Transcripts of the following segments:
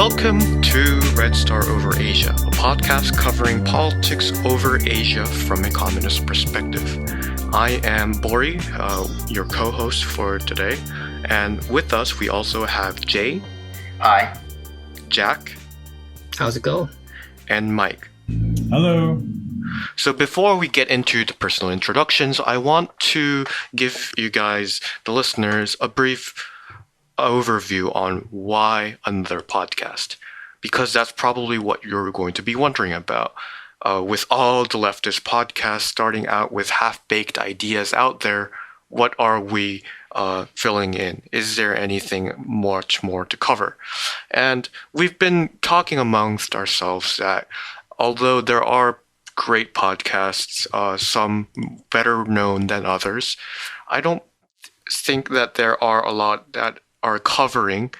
Welcome to Red Star Over Asia, a podcast covering politics over Asia from a communist perspective. I am Bori, your co-host for today, and with us we also have Jay. Hi. Jack. How's it go? And Mike. Hello. So before we get into the personal introductions, I want to give you guys, the listeners, a brief overview on why another podcast, because that's probably what you're going to be wondering about. With all the leftist podcasts starting out with half-baked ideas out there, what are we filling in? Is there anything much more to cover? And we've been talking amongst ourselves that although there are great podcasts, some better known than others, I don't think that there are a lot that are covering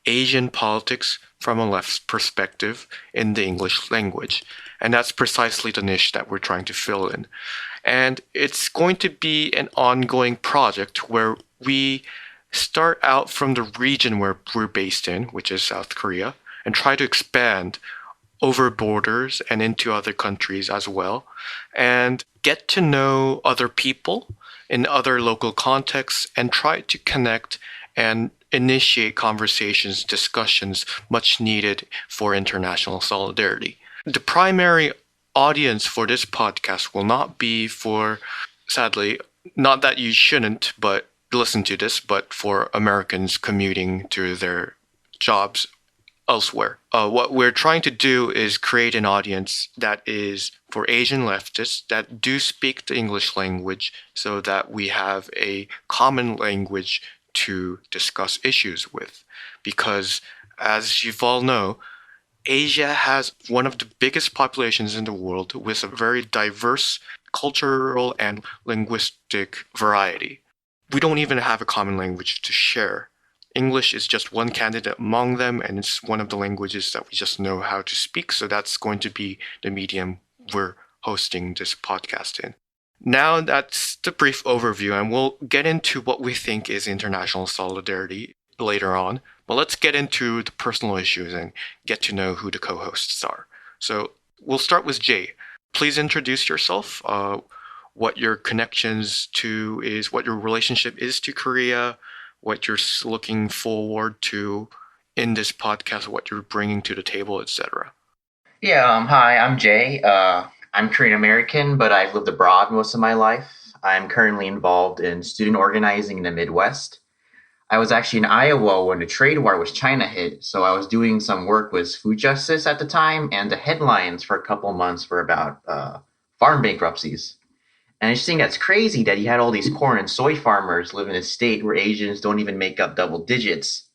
Asian politics from a left perspective in the English language. And that's precisely the niche that we're trying to fill in. And it's going to be an ongoing project where we start out from the region where we're based in, which is South Korea, and try to expand over borders and into other countries as well, and get to know other people in other local contexts and try to connect and initiate conversations, discussions much needed for international solidarity. The primary audience for this podcast will not be for, sadly, not that you shouldn't but listen to this, but for Americans commuting to their jobs elsewhere. What we're trying to do is create an audience that is for Asian leftists that do speak the English language so that we have a common language to discuss issues with. Because as you all know, Asia has one of the biggest populations in the world with a very diverse cultural and linguistic variety. We don't even have a common language to share. English is just one candidate among them, and it's one of the languages that we just know how to speak. So that's going to be the medium we're hosting this podcast in. Now that's the brief overview, and we'll get into what we think is international solidarity later on. But let's get into the personal issues and get to know who the co-hosts are. So we'll start with Jay. Please introduce yourself, what your connections to is, what your relationship is to Korea, what you're looking forward to in this podcast, what you're bringing to the table, etc. Yeah, hi, I'm Jay. I'm Korean American, but I've lived abroad most of my life. I'm currently involved in student organizing in the Midwest. I was actually in Iowa when the trade war with China hit, so I was doing some work with food justice at the time, and the headlines for a couple of months were about farm bankruptcies. And I just think that's crazy that you had all these corn and soy farmers live in a state where Asians don't even make up double digits,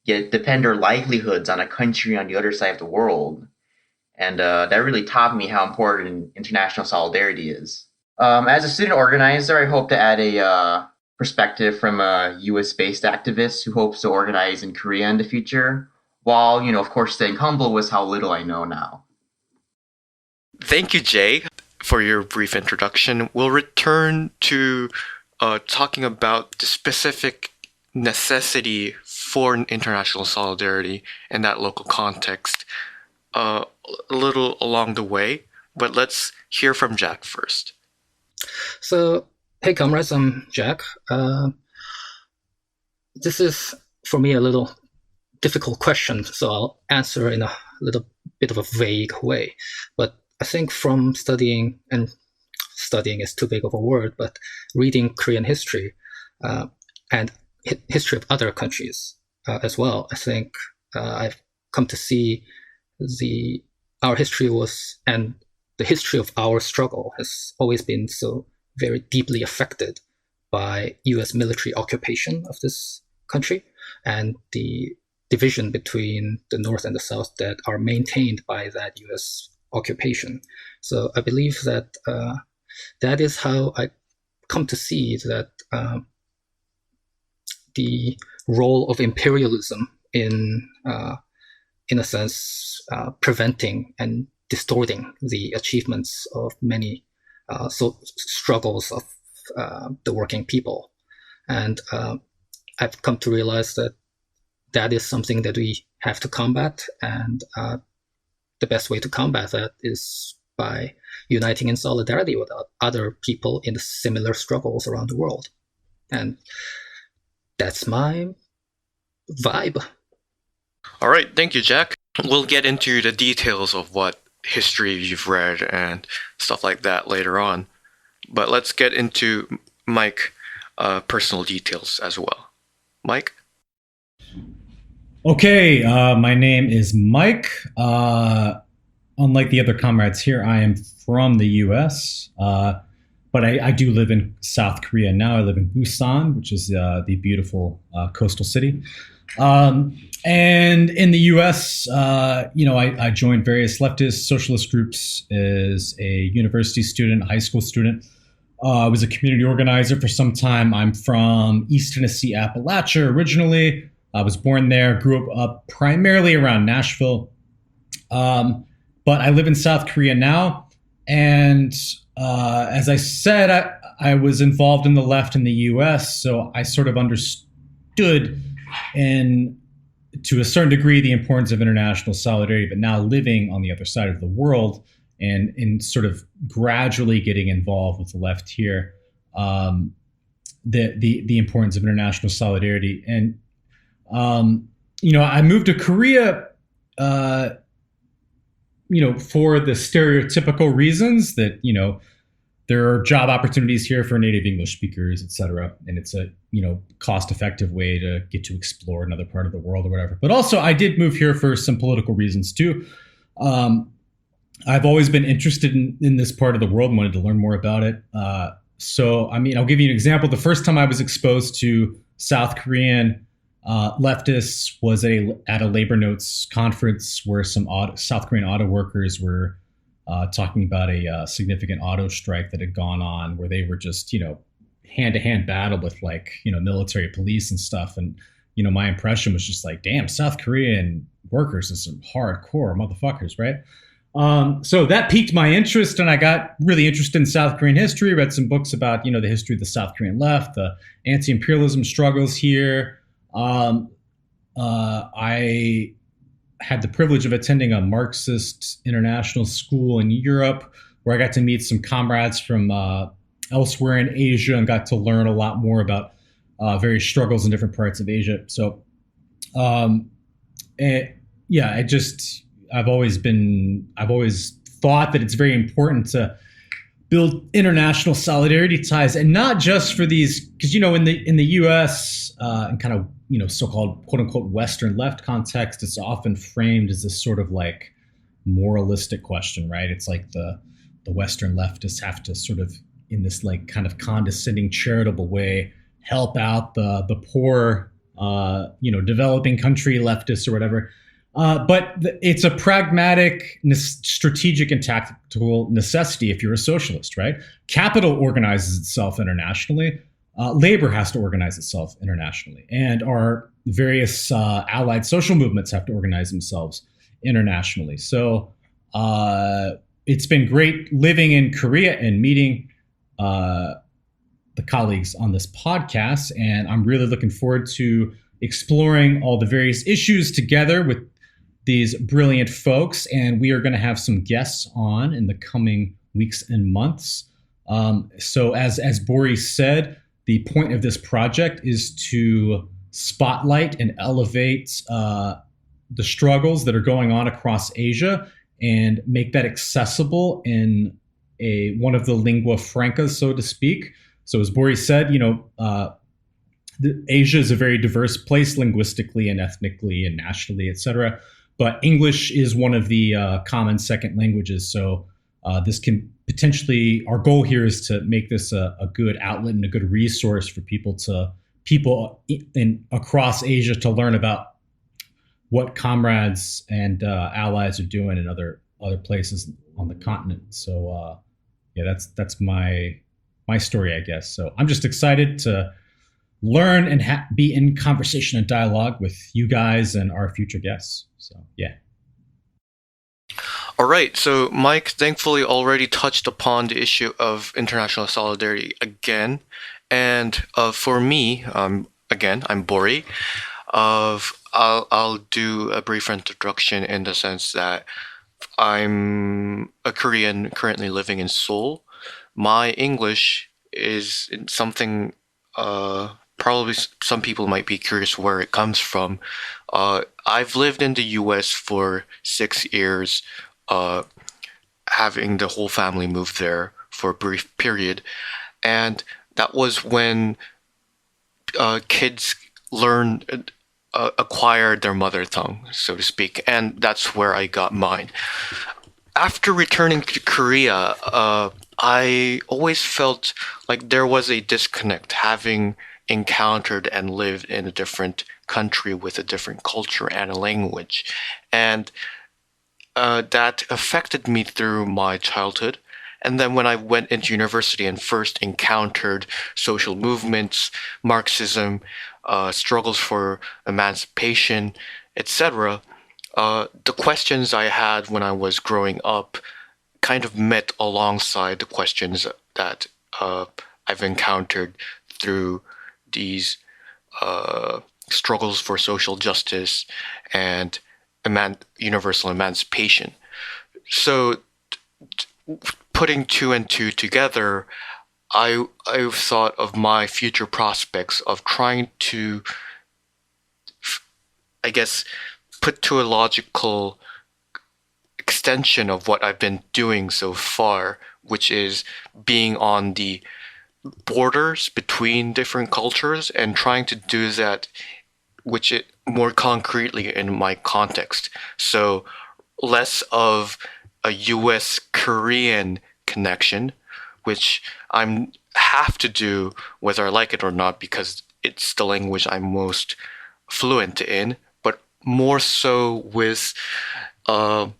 yet depend their livelihoods on a country on the other side of the world. And that really taught me how important international solidarity is. As a student organizer, I hope to add a perspective from a US-based activist who hopes to organize in Korea in the future, while, of course, staying humble with how little I know now. Thank you, Jay, for your brief introduction. We'll return to talking about the specific necessity for international solidarity in that local context a little along the way, but let's hear from Jack first. So, hey comrades, I'm Jack. This is, for me, a little difficult question, so I'll answer in a little bit of a vague way. But I think from studying is too big of a word, but reading Korean history and history of other countries as well, I think I've come to see our history and the history of our struggle has always been so very deeply affected by US military occupation of this country and the division between the North and the South that are maintained by that US occupation. So I believe that that is how I come to see that the role of imperialism in a sense, preventing and distorting the achievements of many struggles of the working people. And I've come to realize that that is something that we have to combat, and the best way to combat that is by uniting in solidarity with other people in similar struggles around the world. And that's my vibe. All right, thank you, Jack. We'll get into the details of what history you've read and stuff like that later on. But let's get into Mike personal details as well. Mike? Okay, my name is Mike. Unlike the other comrades here, I am from the US, but I do live in South Korea now. I live in Busan, which is the beautiful coastal city. And in the US, I joined various leftist socialist groups as a university student, high school student. I was a community organizer for some time. I'm from East Tennessee, Appalachia originally. I was born there, grew up primarily around Nashville. But I live in South Korea now. And as I said, I was involved in the left in the US, so I sort of understood to a certain degree the importance of international solidarity, but now living on the other side of the world and in sort of gradually getting involved with the left here, the importance of international solidarity. And I moved to Korea, for the stereotypical reasons that, there are job opportunities here for native English speakers, et cetera. And it's a, cost-effective way to get to explore another part of the world or whatever. But also I did move here for some political reasons too. I've always been interested in this part of the world and wanted to learn more about it. I'll give you an example. The first time I was exposed to South Korean leftists was at a labor notes conference where some South Korean auto workers were talking about a significant auto strike that had gone on, where they were just, hand-to-hand battle with military police and stuff. And, my impression was just like, damn, South Korean workers are some hardcore motherfuckers, right? So that piqued my interest, and I got really interested in South Korean history, read some books about, the history of the South Korean left, the anti-imperialism struggles here. I had the privilege of attending a Marxist international school in Europe, where I got to meet some comrades from elsewhere in Asia and got to learn a lot more about various struggles in different parts of Asia. So, I've always thought that it's very important to build international solidarity ties, and not just for these, because in the U.S. And kind of so-called quote unquote Western left context, it's often framed as this sort of like moralistic question, right? It's like the Western leftists have to sort of, in this like kind of condescending, charitable way, help out the poor, developing country leftists or whatever. But it's a pragmatic, strategic, and tactical necessity if you're a socialist, right? Capital organizes itself internationally. Labor has to organize itself internationally. And our various allied social movements have to organize themselves internationally. So it's been great living in Korea and meeting the colleagues on this podcast. And I'm really looking forward to exploring all the various issues together with these brilliant folks, and we are going to have some guests on in the coming weeks and months. So as Bori said, the point of this project is to spotlight and elevate the struggles that are going on across Asia and make that accessible in one of the lingua francas, so to speak. So as Bori said, Asia is a very diverse place linguistically and ethnically and nationally, et cetera. But English is one of the common second languages. So this can potentially, our goal here is to make this a good outlet and a good resource for people across Asia to learn about what comrades and allies are doing in other places on the continent. So that's my story, I guess. So I'm just excited to learn and be in conversation and dialogue with you guys and our future guests. So, yeah. All right. So Mike thankfully already touched upon the issue of international solidarity again. And for me, again, I'm Bori. I'll do a brief introduction in the sense that I'm a Korean currently living in Seoul. My English is something probably some people might be curious where it comes from. I've lived in the US for 6 years, having the whole family move there for a brief period. And that was when kids learn acquired their mother tongue, so to speak, and that's where I got mine. After returning to Korea, I always felt like there was a disconnect having encountered and lived in a different country with a different culture and a language. And that affected me through my childhood. And then when I went into university and first encountered social movements, Marxism, struggles for emancipation, etc., the questions I had when I was growing up kind of met alongside the questions that I've encountered through these struggles for social justice and universal emancipation. So, putting two and two together, I've thought of my future prospects of trying to, I guess, put to a logical extension of what I've been doing so far, which is being on the borders between different cultures and trying to do that, which it more concretely in my context. So less of a US Korean connection, which I'm have to do whether I like it or not because it's the language I'm most fluent in, but more so with other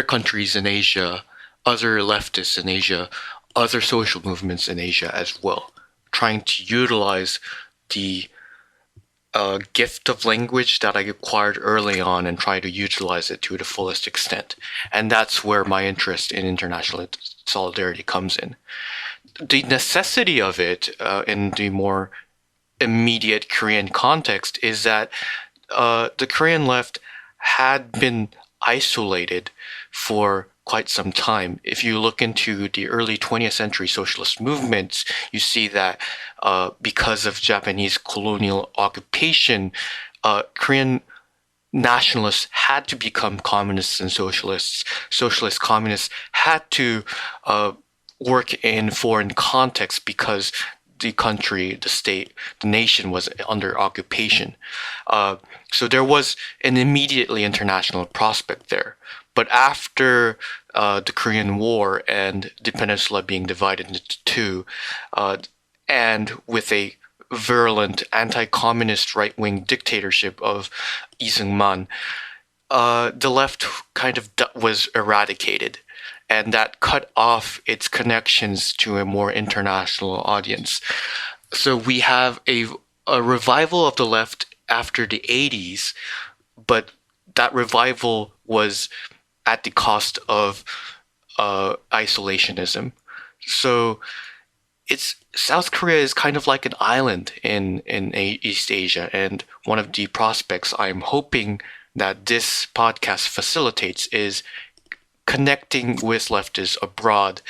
countries in Asia, other leftists in Asia, other social movements in Asia as well, trying to utilize the gift of language that I acquired early on and try to utilize it to the fullest extent. And that's where my interest in international solidarity comes in. The necessity of it in the more immediate Korean context is that the Korean left had been isolated for quite some time. If you look into the early 20th century socialist movements, you see that because of Japanese colonial occupation, Korean nationalists had to become communists and socialists. Socialist communists had to work in foreign contexts because the country, the state, the nation was under occupation. So there was an immediately international prospect there. But after the Korean War and the peninsula being divided into two, and with a virulent anti-communist right-wing dictatorship of Lee Seung-man, the left kind of was eradicated. And that cut off its connections to a more international audience. So we have a revival of the left after the 80s, but that revival was at the cost of isolationism. So South Korea is kind of like an island in East Asia, and one of the prospects I'm hoping that this podcast facilitates is connecting with leftists abroad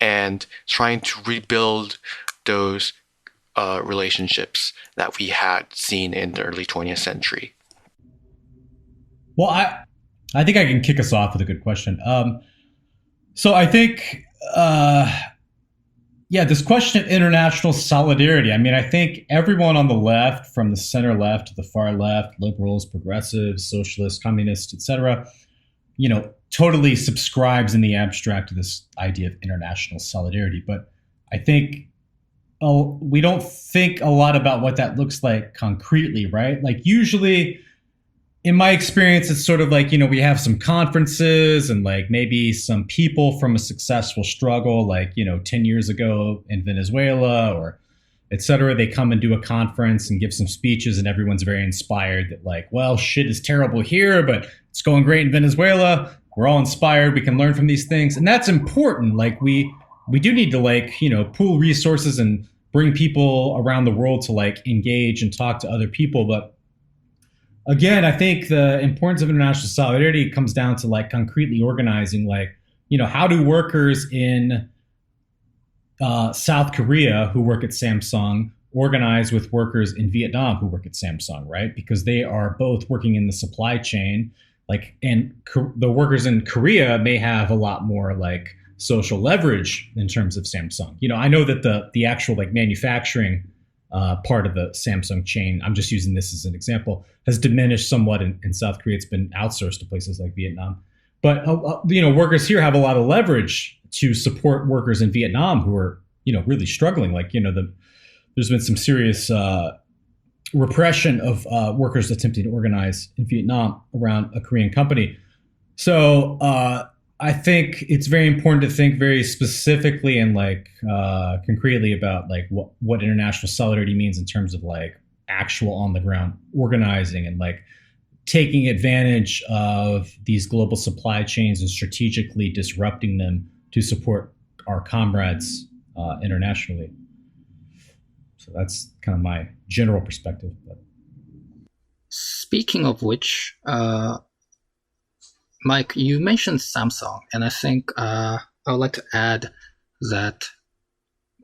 and trying to rebuild those relationships that we had seen in the early 20th century. Well, I think I can kick us off with a good question. So I think, this question of international solidarity. I mean, I think everyone on the left, from the center left to the far left, liberals, progressives, socialists, communists, etc., totally subscribes in the abstract to this idea of international solidarity. But I think we don't think a lot about what that looks like concretely, right? Like usually, in my experience, it's sort of like, we have some conferences and like maybe some people from a successful struggle, like, 10 years ago in Venezuela or et cetera. They come and do a conference and give some speeches and everyone's very inspired that like, well, shit is terrible here, but it's going great in Venezuela. We're all inspired. We can learn from these things. And that's important. Like we do need to pool resources and bring people around the world to like engage and talk to other people. But again, I think the importance of international solidarity comes down to like concretely organizing, like, how do workers in South Korea who work at Samsung organize with workers in Vietnam who work at Samsung, right? Because they are both working in the supply chain, like, and the workers in Korea may have a lot more like social leverage in terms of Samsung. I know that the actual like manufacturing part of the Samsung chain, I'm just using this as an example, has diminished somewhat in South Korea. It's been outsourced to places like Vietnam. But, workers here have a lot of leverage to support workers in Vietnam who are, really struggling. Like, there's been some serious repression of workers attempting to organize in Vietnam around a Korean company. So I think it's very important to think very specifically and like concretely about like what international solidarity means in terms of like actual on the ground organizing and like taking advantage of these global supply chains and strategically disrupting them to support our comrades internationally. So that's kind of my general perspective. Speaking of which, Mike, you mentioned Samsung, and I think I would like to add that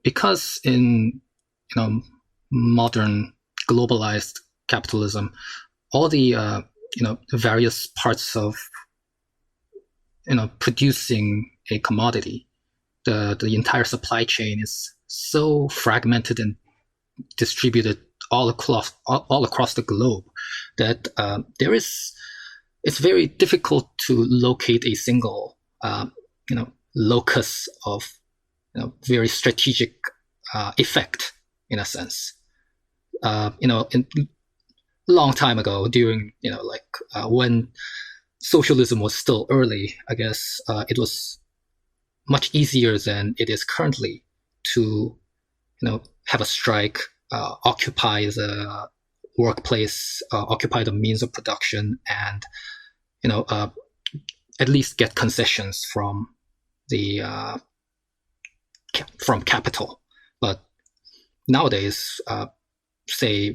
because in modern globalized capitalism, all the various parts of producing a commodity, the entire supply chain is so fragmented and distributed all across the globe that it's very difficult to locate a single locus of very strategic effect in a sense. In long time ago, during when socialism was still early, I guess it was much easier than it is currently to have a strike, occupy the workplace, occupy the means of production, and at least get concessions from the from capital. But nowadays, say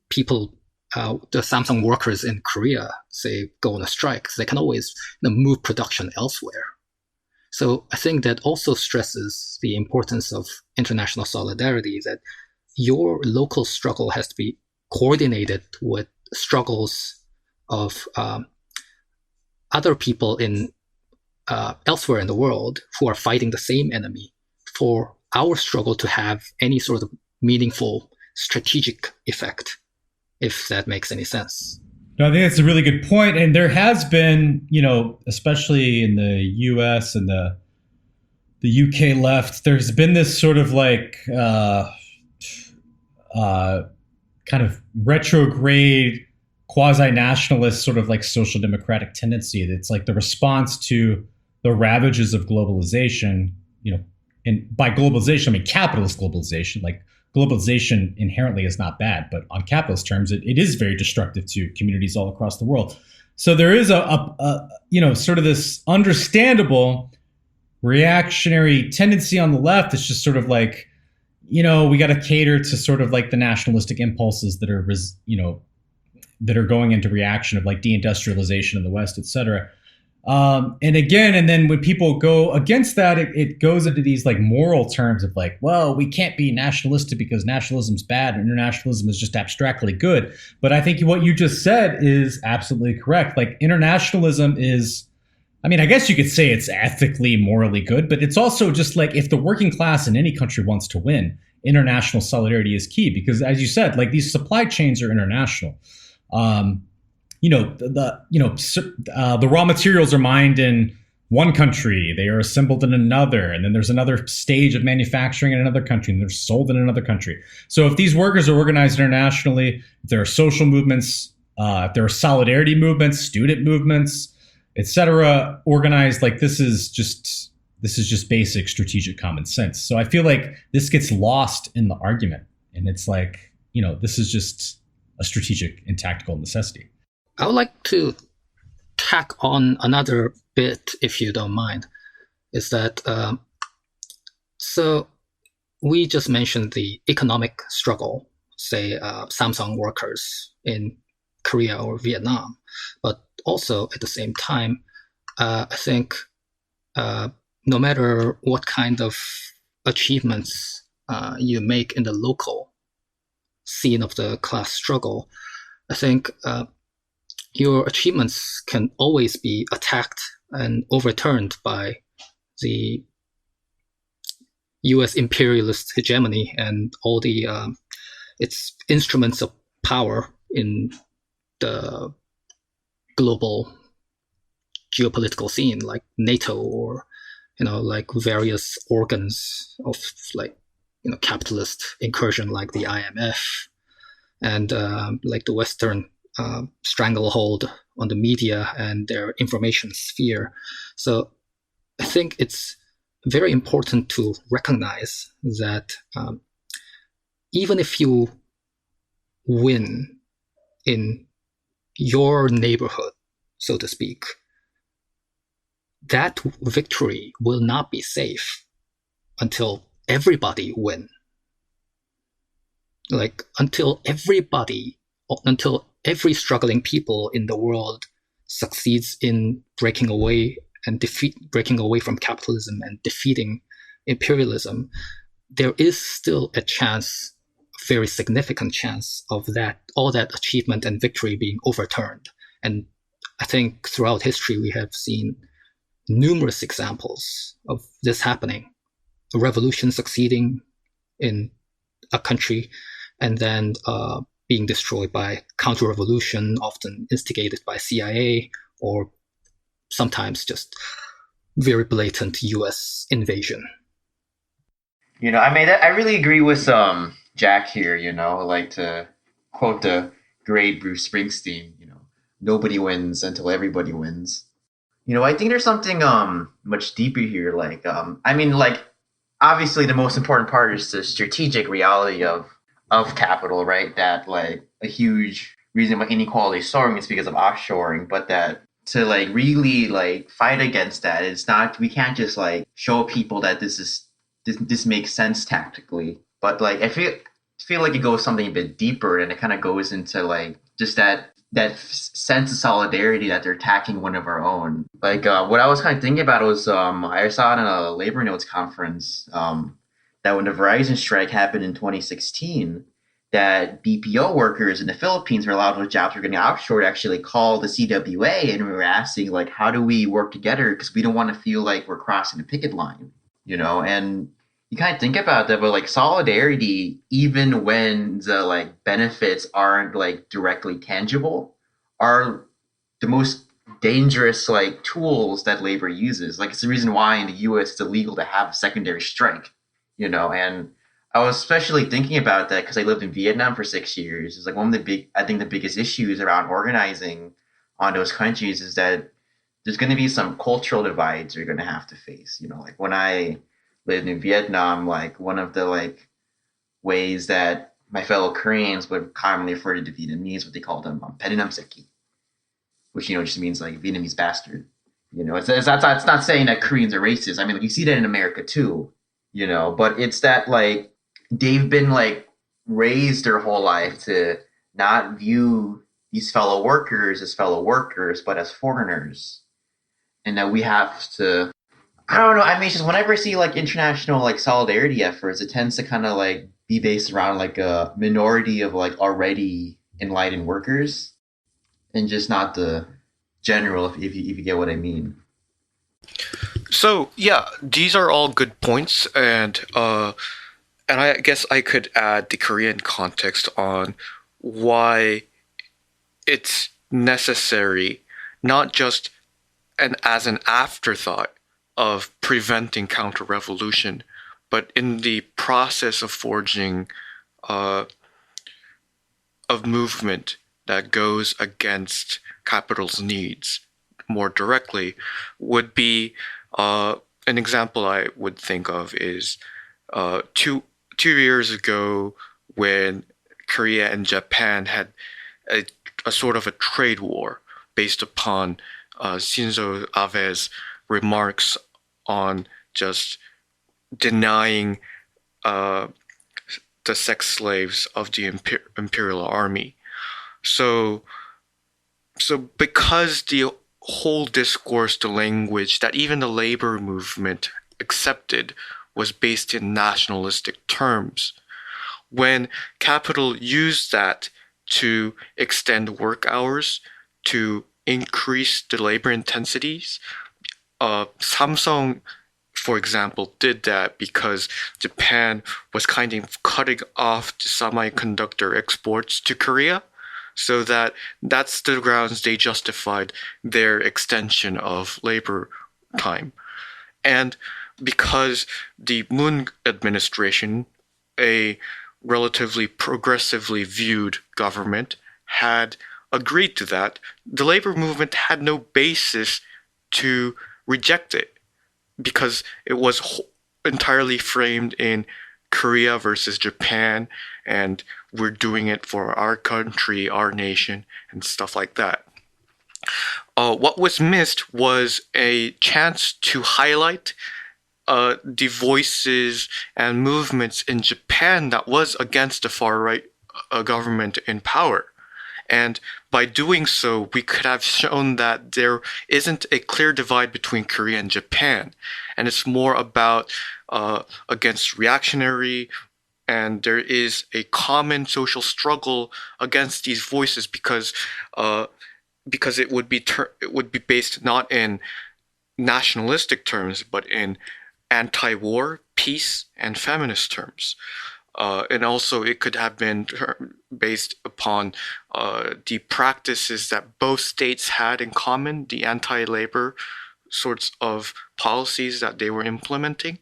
people, the Samsung workers in Korea, say go on a strike, they can always move production elsewhere. So I think that also stresses the importance of international solidarity, that your local struggle has to be coordinated with struggles of other people in elsewhere in the world who are fighting the same enemy, for our struggle to have any sort of meaningful strategic effect, if that makes any sense. No, I think that's a really good point. And there has been, especially in the US and the UK left, there's been this sort of like kind of retrograde, quasi-nationalist sort of like social democratic tendency. That's like the response to the ravages of globalization, and by globalization, I mean capitalist globalization. Like globalization inherently is not bad, but on capitalist terms, it is very destructive to communities all across the world. So there is a sort of this understandable reactionary tendency on the left. It's just sort of like, we got to cater to sort of like the nationalistic impulses that are, that are going into reaction of like deindustrialization in the West, et cetera. And then when people go against that, it goes into these like moral terms of like, well, we can't be nationalistic because nationalism's bad and internationalism is just abstractly good. But I think what you just said is absolutely correct. Like internationalism is, I mean, I guess you could say it's ethically, morally good, but it's also just like if the working class in any country wants to win, international solidarity is key because, as you said, like these supply chains are international. The raw materials are mined in one country, they are assembled in another, and then there's another stage of manufacturing in another country, and they're sold in another country. So if these workers are organized internationally, if there are social movements, if there are solidarity movements, student movements, etc., organized, like this is just basic strategic common sense. So I feel like this gets lost in the argument, and it's like, this is just a strategic and tactical necessity. I would like to tack on another bit, if you don't mind, is that so we just mentioned the economic struggle, say Samsung workers in Korea or Vietnam, but also at the same time, I think no matter what kind of achievements you make in the local scene of the class struggle, I think your achievements can always be attacked and overturned by the U.S. imperialist hegemony and all the its instruments of power in the global geopolitical scene, like NATO or like various organs of like capitalist incursion, like the IMF and like the Western stranglehold on the media and their information sphere. So I think it's very important to recognize that even if you win in your neighborhood, so to speak, that victory will not be safe until everybody win. Like until every struggling people in the world succeeds in breaking away from capitalism and defeating imperialism, there is still a chance, a very significant chance, of all that achievement and victory being overturned. And I think throughout history we have seen numerous examples of this happening. A revolution succeeding in a country and then being destroyed by counter-revolution, often instigated by CIA, or sometimes just very blatant US invasion. I really agree with Jack here, like to quote the great Bruce Springsteen, nobody wins until everybody wins. I think there's something much deeper here. Like obviously the most important part is the strategic reality of capital, right? That like a huge reason why inequality is soaring is because of offshoring, but that to like really like fight against that, it's not, we can't just like show people that this makes sense tactically. But like I feel like it goes something a bit deeper, and it kind of goes into like just that sense of solidarity that they're attacking one of our own. Like what I was kind of thinking about was I saw it in a labor notes conference that when the Verizon strike happened in 2016, that BPO workers in the Philippines were allowed, those jobs were getting offshore, to actually call the CWA, and we were asking like, how do we work together, because we don't want to feel like we're crossing the picket line, and you kind of think about that, but like solidarity, even when the like benefits aren't like directly tangible, are the most dangerous like tools that labor uses. Like it's the reason why in the US it's illegal to have a secondary strike, and I was especially thinking about that because I lived in Vietnam for 6 years. It's like I think the biggest issues around organizing on those countries is that there's going to be some cultural divides you're going to have to face. Like when I lived in Vietnam, like one of the like ways that my fellow Koreans would commonly refer to the Vietnamese, what they call them, Peninam Seki, which just means like Vietnamese bastard. It's not saying that Koreans are racist. I mean, like you see that in America too, but it's that like they've been like raised their whole life to not view these fellow workers as fellow workers, but as foreigners, and that we have to. I don't know. I mean, it's just whenever I see like international like solidarity efforts, it tends to kind of like be based around like a minority of like already enlightened workers, and just not the general. If you get what I mean. So yeah, these are all good points, and I guess I could add the Korean context on why it's necessary, not just as an afterthought of preventing counter-revolution, but in the process of forging a movement that goes against capital's needs more directly, would be an example I would think of is 2 years ago when Korea and Japan had a sort of a trade war based upon Shinzo Abe's remarks on just denying uh, the sex slaves of the imperial army. So because the whole discourse, the language that even the labor movement accepted was based in nationalistic terms, when capital used that to extend work hours, to increase the labor intensities, Samsung, for example, did that because Japan was kind of cutting off the semiconductor exports to Korea. So that's the grounds they justified their extension of labor time. And because the Moon administration, a relatively progressively viewed government, had agreed to that, the labor movement had no basis to reject it because it was entirely framed in Korea versus Japan, and we're doing it for our country, our nation, and stuff like that. What was missed was a chance to highlight the voices and movements in Japan that was against the far right government in power. And by doing so, we could have shown that there isn't a clear divide between Korea and Japan. And it's more about against reactionary, and there is a common social struggle against these voices because it would be based not in nationalistic terms, but in anti-war, peace, and feminist terms. And also, it could have been based upon the practices that both states had in common, the anti-labor sorts of policies that they were implementing.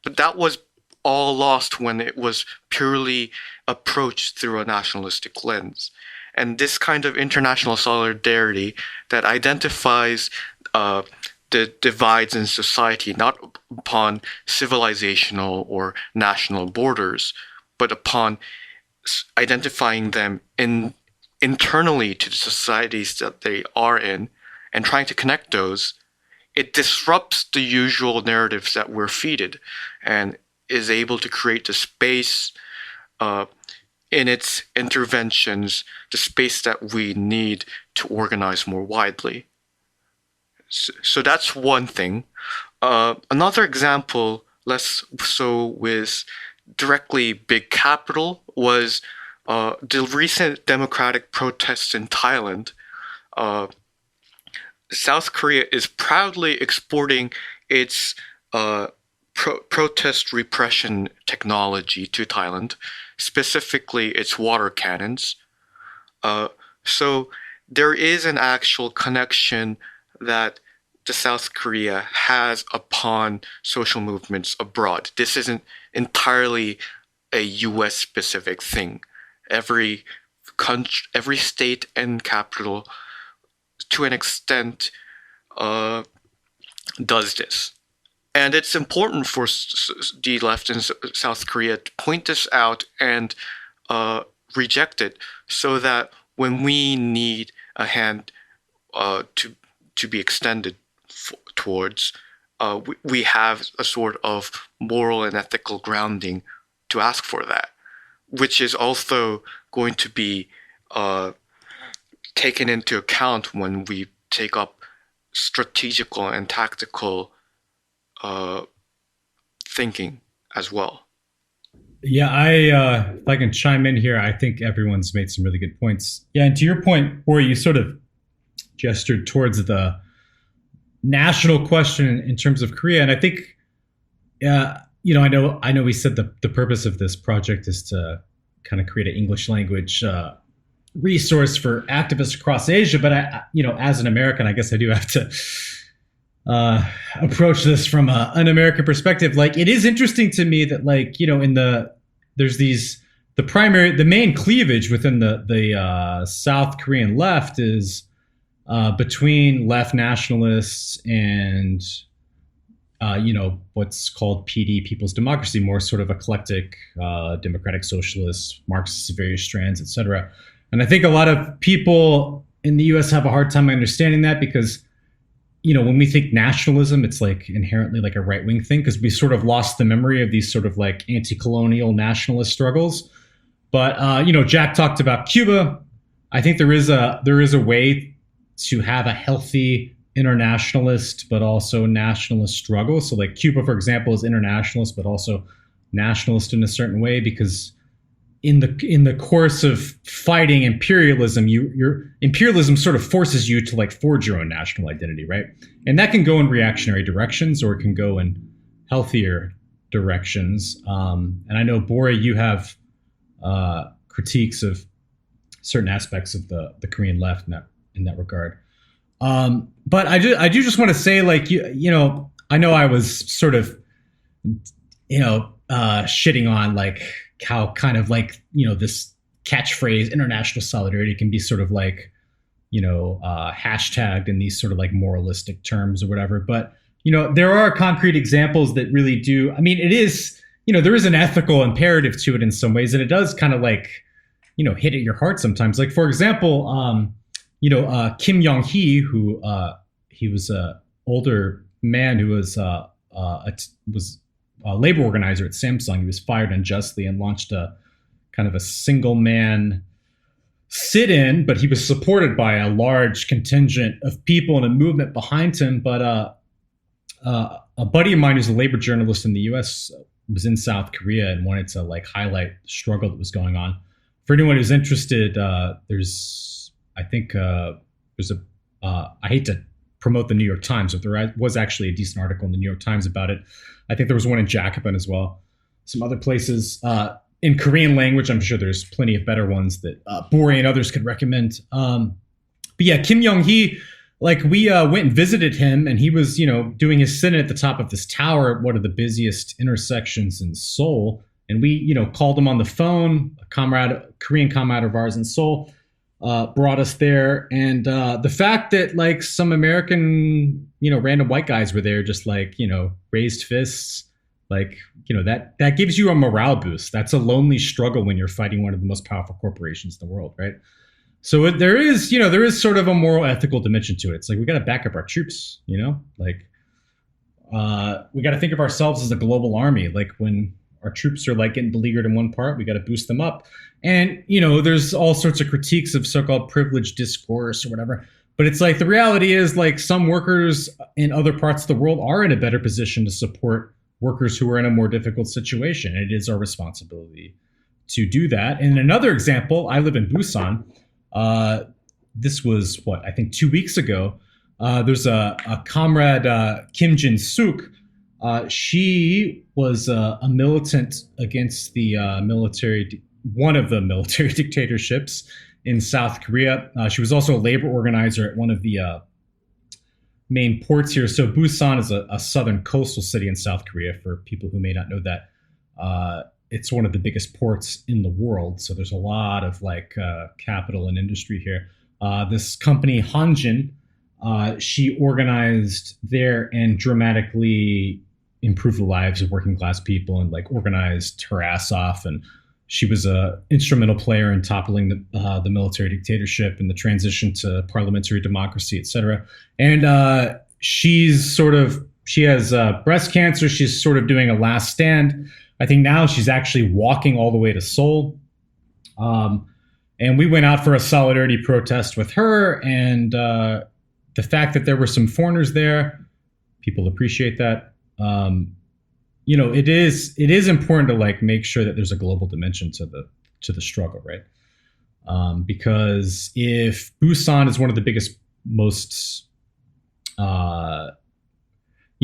But that was all lost when it was purely approached through a nationalistic lens. And this kind of international solidarity that identifies the divides in society not upon civilizational or national borders, but upon identifying them internally to the societies that they are in and trying to connect those, it disrupts the usual narratives that we're feeded and is able to create the space in its interventions, the space that we need to organize more widely. So that's one thing. Another example, less so with directly big capital, was the recent democratic protests in Thailand. South Korea is proudly exporting its protest repression technology to Thailand, specifically its water cannons. So there is an actual connection that the South Korea has upon social movements abroad. This isn't entirely a U.S. specific thing. Every country, every state and capital, to an extent, does this. And it's important for the left in South Korea to point this out and reject it, so that when we need a hand to be extended towards, we have a sort of moral and ethical grounding to ask for that, which is also going to be taken into account when we take up strategical and tactical thinking as well. Yeah, if I can chime in here, I think everyone's made some really good points. Yeah, and to your point, Bori, you sort of gestured towards the national question in terms of Korea, and I think, I know we said the purpose of this project is to kind of create an English language resource for activists across Asia, but as an American, I guess I do have to approach this from an American perspective. Like, it is interesting to me that, there's the main cleavage within the South Korean left is between left nationalists and what's called PD, People's Democracy, more sort of eclectic democratic socialists, Marxists of various strands, etc. And I think a lot of people in the U.S. have a hard time understanding that, because when we think nationalism, it's like inherently like a right wing thing because we sort of lost the memory of these sort of like anti-colonial nationalist struggles. But Jack talked about Cuba. I think there is a way to have a healthy internationalist but also nationalist struggle. So like Cuba, for example, is internationalist but also nationalist in a certain way because in the course of fighting imperialism, your imperialism sort of forces you to like forge your own national identity, right? And that can go in reactionary directions or it can go in healthier directions. And I know, Bori, you have critiques of certain aspects of the Korean left in that regard. But I do just want to say, like, I know I was sort of, shitting on like how kind of like, this catchphrase international solidarity can be sort of like, hashtagged in these sort of like moralistic terms or whatever. But, there are concrete examples that really do. I mean, it is, there is an ethical imperative to it in some ways. And it does kind of like, hit at your heart sometimes. Like, for example, Kim Yong-hee, who he was a older man who was a labor organizer at Samsung. He was fired unjustly and launched a kind of a single man sit-in, but he was supported by a large contingent of people and a movement behind him. But a buddy of mine who's a labor journalist in the U.S. was in South Korea and wanted to like highlight the struggle that was going on. For anyone who's interested, there's I hate to promote the New York Times, but there was actually a decent article in the New York Times about it. I think there was one in Jacobin as well. Some other places in Korean language. I'm sure there's plenty of better ones that Bori and others could recommend. But yeah, Kim Yong-hee, like we went and visited him and he was, doing his sit-in at the top of this tower at one of the busiest intersections in Seoul. And we, called him on the phone. A Korean comrade of ours in Seoul brought us there. And the fact that like some American, random white guys were there, just like, raised fists, like, that gives you a morale boost. That's a lonely struggle when you're fighting one of the most powerful corporations in the world, right? So there is sort of a moral ethical dimension to it. It's like, we got to back up our troops, like we got to think of ourselves as a global army. Like when our troops are like getting beleaguered in one part, we got to boost them up. And, there's all sorts of critiques of so-called privileged discourse or whatever. But it's like the reality is like some workers in other parts of the world are in a better position to support workers who are in a more difficult situation. And it is our responsibility to do that. And another example, I live in Busan. This was I think 2 weeks ago. There's a comrade, Kim Jin-suk. She was a militant against the one of the military dictatorships in South Korea. She was also a labor organizer at one of the main ports here. So Busan is a southern coastal city in South Korea, for people who may not know that. It's one of the biggest ports in the world. So there's a lot of like capital and industry here. This company, Hanjin, she organized there and dramatically improved the lives of working class people and like organized her ass off. And she was a instrumental player in toppling the military dictatorship and the transition to parliamentary democracy, et cetera. And she has breast cancer. She's sort of doing a last stand. I think now she's actually walking all the way to Seoul. And we went out for a solidarity protest with her. And the fact that there were some foreigners there, people appreciate that. It is important to like make sure that there's a global dimension to the struggle, right? Because if Busan is one of the biggest,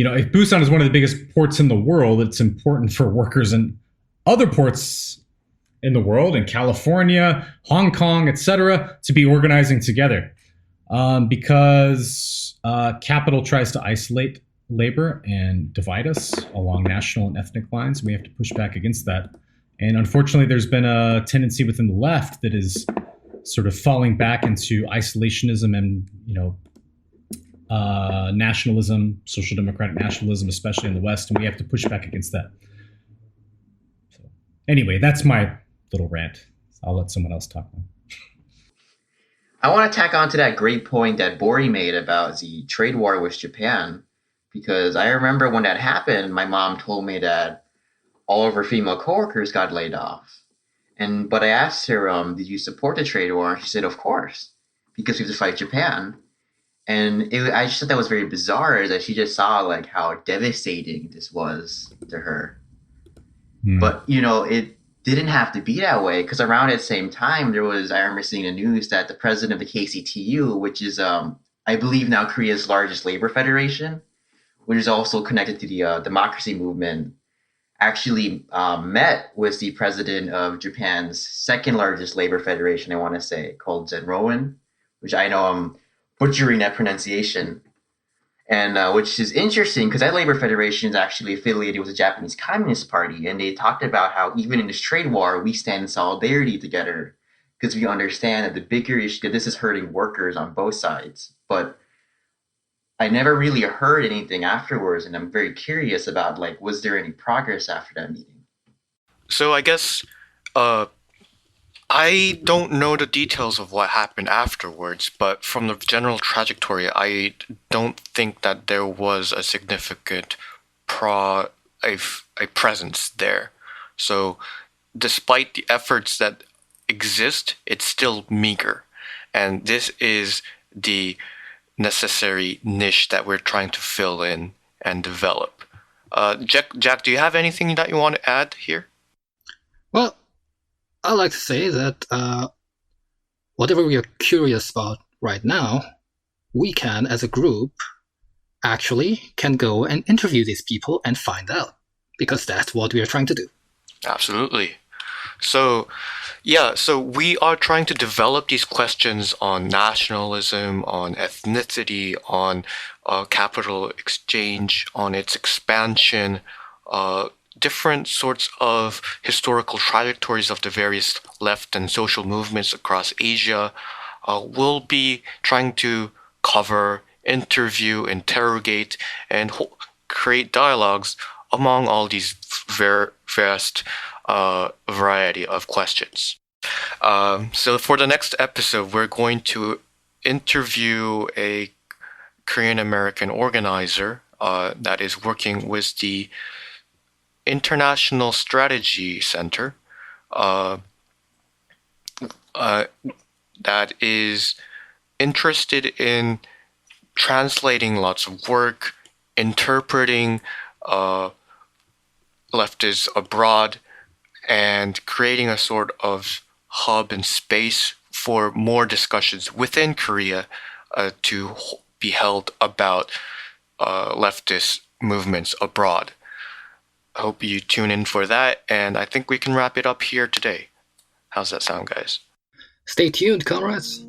if Busan is one of the biggest ports in the world, it's important for workers in other ports in the world, in California, Hong Kong, etc., to be organizing together, because capital tries to isolate labor and divide us along national and ethnic lines. We have to push back against that. And unfortunately, there's been a tendency within the left that is sort of falling back into isolationism and, nationalism, social democratic nationalism, especially in the West. And we have to push back against that. So anyway, that's my little rant. I'll let someone else talk now. I want to tack on to that great point that Bori made about the trade war with Japan, because I remember when that happened, my mom told me that all of her female coworkers got laid off. But I asked her, did you support the trade war? And she said, of course, because we have to fight Japan. I just thought that was very bizarre that she just saw like how devastating this was to her. But it didn't have to be that way, because around that same time I remember seeing the news that the president of the KCTU, which is I believe now Korea's largest labor federation, which is also connected to the democracy movement, actually met with the president of Japan's second largest labor federation, I want to say, called Zenroen, which I know I'm butchering that pronunciation. And which is interesting because that labor federation is actually affiliated with the Japanese Communist Party. And they talked about how even in this trade war, we stand in solidarity together because we understand that the bigger issue, that this is hurting workers on both sides. But I never really heard anything afterwards. And I'm very curious about, like, was there any progress after that meeting? So I guess I don't know the details of what happened afterwards, but from the general trajectory, I don't think that there was a significant a presence there. So despite the efforts that exist, it's still meager. And this is the necessary niche that we're trying to fill in and develop. Jack, do you have anything that you want to add here? Well, I like to say that whatever we are curious about right now, we can, as a group, actually can go and interview these people and find out, because that's what we are trying to do. Absolutely. So we are trying to develop these questions on nationalism, on ethnicity, on capital exchange, on its expansion, different sorts of historical trajectories of the various left and social movements across Asia. We'll be trying to cover, interview, interrogate, and create dialogues among all these vast variety of questions. So for the next episode, we're going to interview a Korean American organizer that is working with the International Strategy Center that is interested in translating lots of work, interpreting leftists abroad, and creating a sort of hub and space for more discussions within Korea to be held about leftist movements abroad. I hope you tune in for that, and I think we can wrap it up here today. How's that sound, guys? Stay tuned, comrades.